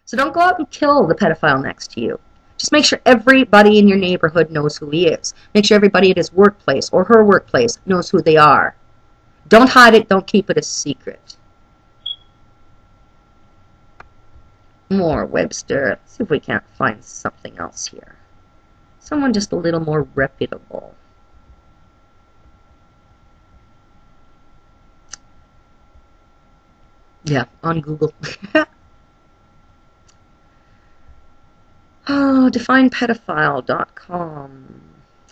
So don't go out and kill the pedophile next to you. Just make sure everybody in your neighborhood knows who he is. Make sure everybody at his workplace or her workplace knows who they are. Don't hide it. Don't keep it a secret. More Webster. Let's see if we can't find something else here. Someone just a little more reputable. Yeah, on Google. Oh, definepedophile.com.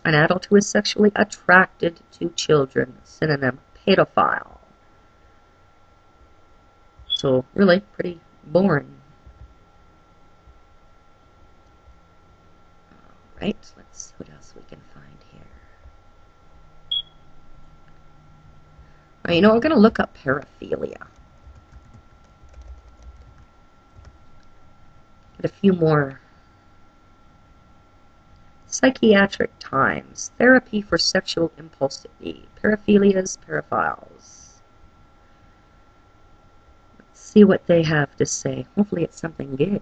An adult who is sexually attracted to children. Synonym, pedophile. So, really, pretty boring. Alright, let's see what else we can find here. Alright, we're going to look up paraphilia. Get a few more. Psychiatric Times. Therapy for sexual impulsivity. Paraphilias, paraphiles. Let's see what they have to say. Hopefully it's something good.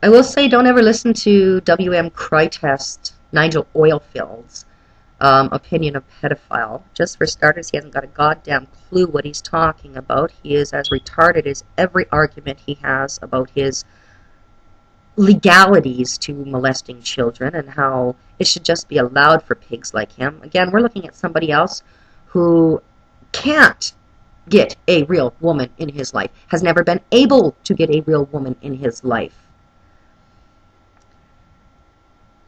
I will say don't ever listen to W.M. Crytest, Nigel Oilfield's opinion of pedophile. Just for starters, he hasn't got a goddamn clue what he's talking about. He is as retarded as every argument he has about his legalities to molesting children and how it should just be allowed for pigs like him. Again, we're looking at somebody else who can't get a real woman in his life, has never been able to get a real woman in his life.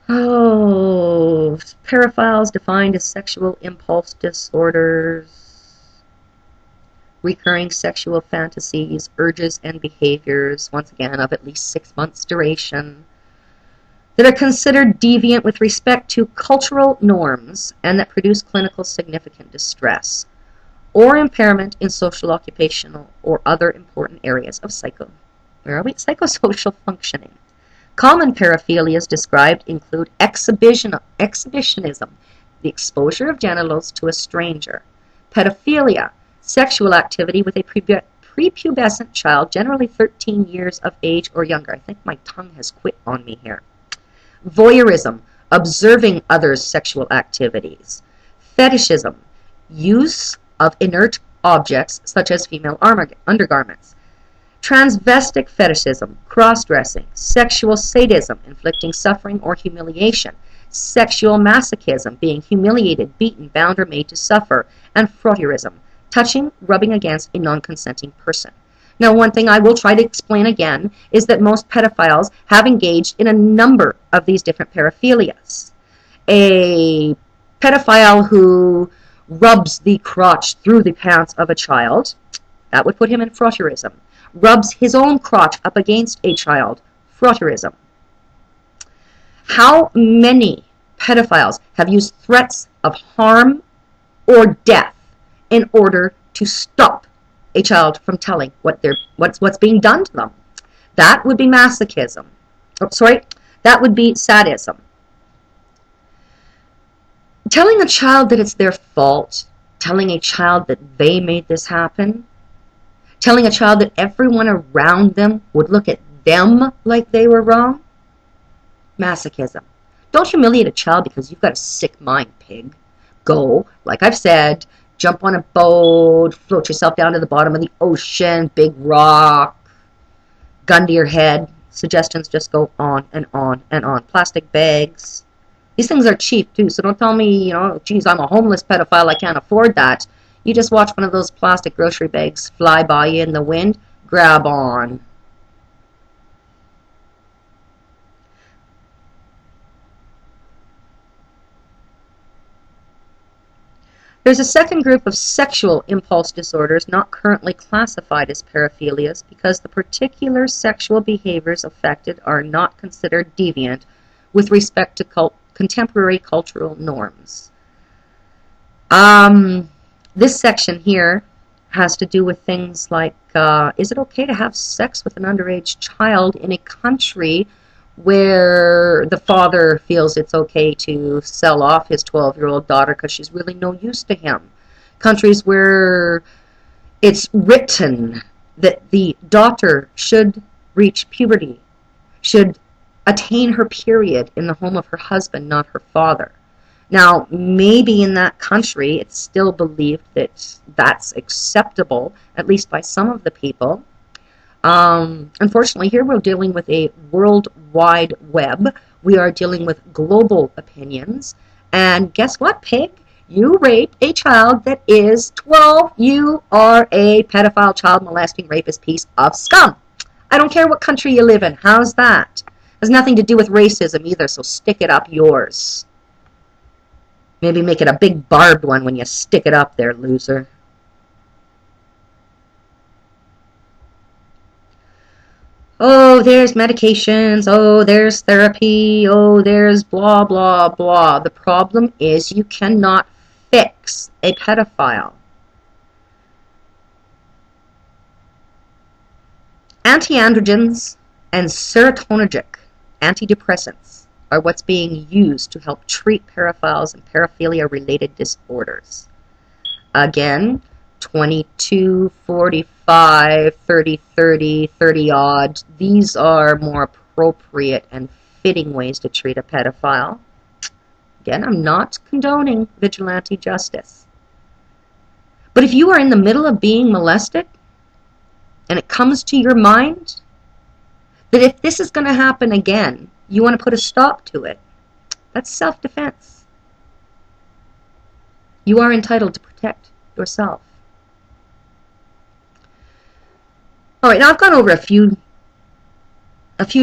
Oh, paraphiles defined as sexual impulse disorders, recurring sexual fantasies, urges, and behaviors, once again, of at least 6 months duration, that are considered deviant with respect to cultural norms and that produce clinical significant distress or impairment in social, occupational, or other important areas of psychosocial functioning. Common paraphilias described include exhibitionism, the exposure of genitals to a stranger. Pedophilia, sexual activity with a prepubescent child, generally 13 years of age or younger. I think my tongue has quit on me here. Voyeurism, observing others' sexual activities. Fetishism, use of inert objects such as female undergarments. Transvestic fetishism, cross-dressing, sexual sadism, inflicting suffering or humiliation, sexual masochism, being humiliated, beaten, bound, or made to suffer, and frotteurism, touching, rubbing against a non-consenting person. Now, one thing I will try to explain again is that most pedophiles have engaged in a number of these different paraphilias. A pedophile who rubs the crotch through the pants of a child, that would put him in frotteurism. Rubs his own crotch up against a child, frotteurism. How many pedophiles have used threats of harm or death in order to stop a child from telling what's being done to them? That would be masochism. That would be sadism. Telling a child that it's their fault, telling a child that they made this happen, telling a child that everyone around them would look at them like they were wrong? Masochism. Don't humiliate a child because you've got a sick mind, pig. Go, like I've said, jump on a boat, float yourself down to the bottom of the ocean, big rock, gun to your head. Suggestions just go on and on and on. Plastic bags. These things are cheap too, so don't tell me, geez, I'm a homeless pedophile, I can't afford that. You just watch one of those plastic grocery bags fly by you in the wind, grab on. There's a second group of sexual impulse disorders not currently classified as paraphilias because the particular sexual behaviors affected are not considered deviant with respect to contemporary cultural norms. This section here has to do with things like, is it okay to have sex with an underage child in a country where the father feels it's okay to sell off his 12-year-old daughter because she's really no use to him? countries where it's written that the daughter should reach puberty, should attain her period in the home of her husband, not her father. Now, maybe in that country it's still believed that that's acceptable, at least by some of the people. Unfortunately, here we're dealing with a worldwide web. We are dealing with global opinions. And guess what, pig? You raped a child that is 12. You are a pedophile, child molesting, rapist piece of scum. I don't care what country you live in. How's that? Has nothing to do with racism either, so stick it up yours. Maybe make it a big barbed one when you stick it up there, loser. Oh, there's medications. Oh, there's therapy. Oh, there's blah, blah, blah. The problem is you cannot fix a pedophile. Anti-androgens and serotonergic antidepressants are what's being used to help treat pedophiles and paraphilia-related disorders. Again, 22, 45, 30, 30, 30 odd. These are more appropriate and fitting ways to treat a pedophile. Again, I'm not condoning vigilante justice. But if you are in the middle of being molested, and it comes to your mind that if this is going to happen again, you want to put a stop to it, that's self-defense. You are entitled to protect yourself. All right, now I've gone over a few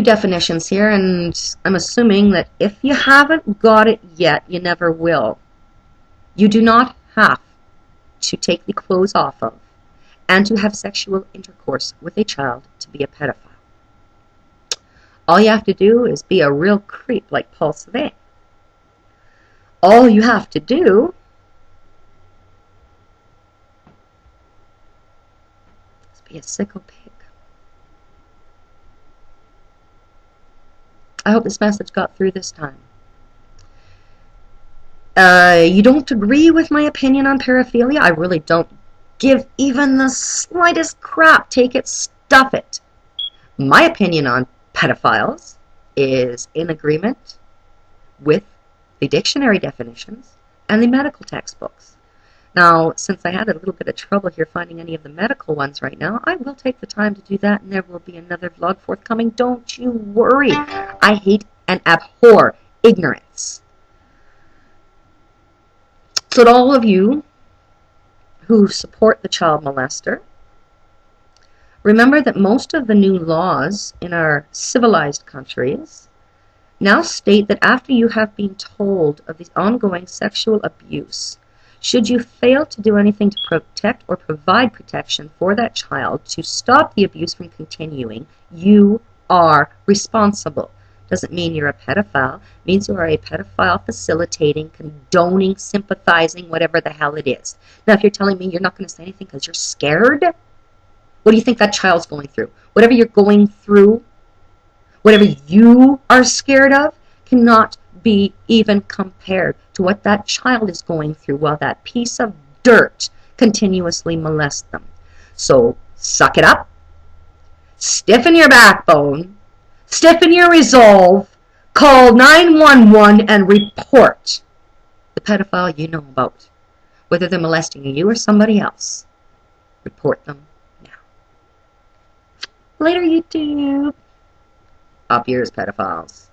definitions here, and I'm assuming that if you haven't got it yet, you never will. You do not have to take the clothes off of and to have sexual intercourse with a child to be a pedophile. All you have to do is be a real creep like Paul Sauvé. All you have to do is be a sicko pig. I hope this message got through this time. You don't agree with my opinion on paraphilia? I really don't give even the slightest crap. Take it, stuff it. My opinion on pedophiles is in agreement with the dictionary definitions and the medical textbooks. Now, since I had a little bit of trouble here finding any of the medical ones right now, I will take the time to do that, and there will be another vlog forthcoming. Don't you worry. I hate and abhor ignorance. So to all of you who support the child molester, remember that most of the new laws in our civilized countries now state that after you have been told of the ongoing sexual abuse, should you fail to do anything to protect or provide protection for that child to stop the abuse from continuing, you are responsible. Doesn't mean you're a pedophile. It means you are a pedophile facilitating, condoning, sympathizing, whatever the hell it is. Now, if you're telling me you're not going to say anything because you're scared, what do you think that child's going through? Whatever you're going through, whatever you are scared of, cannot be even compared to what that child is going through while that piece of dirt continuously molests them. So suck it up, stiffen your backbone, stiffen your resolve, call 911 and report the pedophile you know about. Whether they're molesting you or somebody else, report them now. Later, YouTube. Up yours, pedophiles.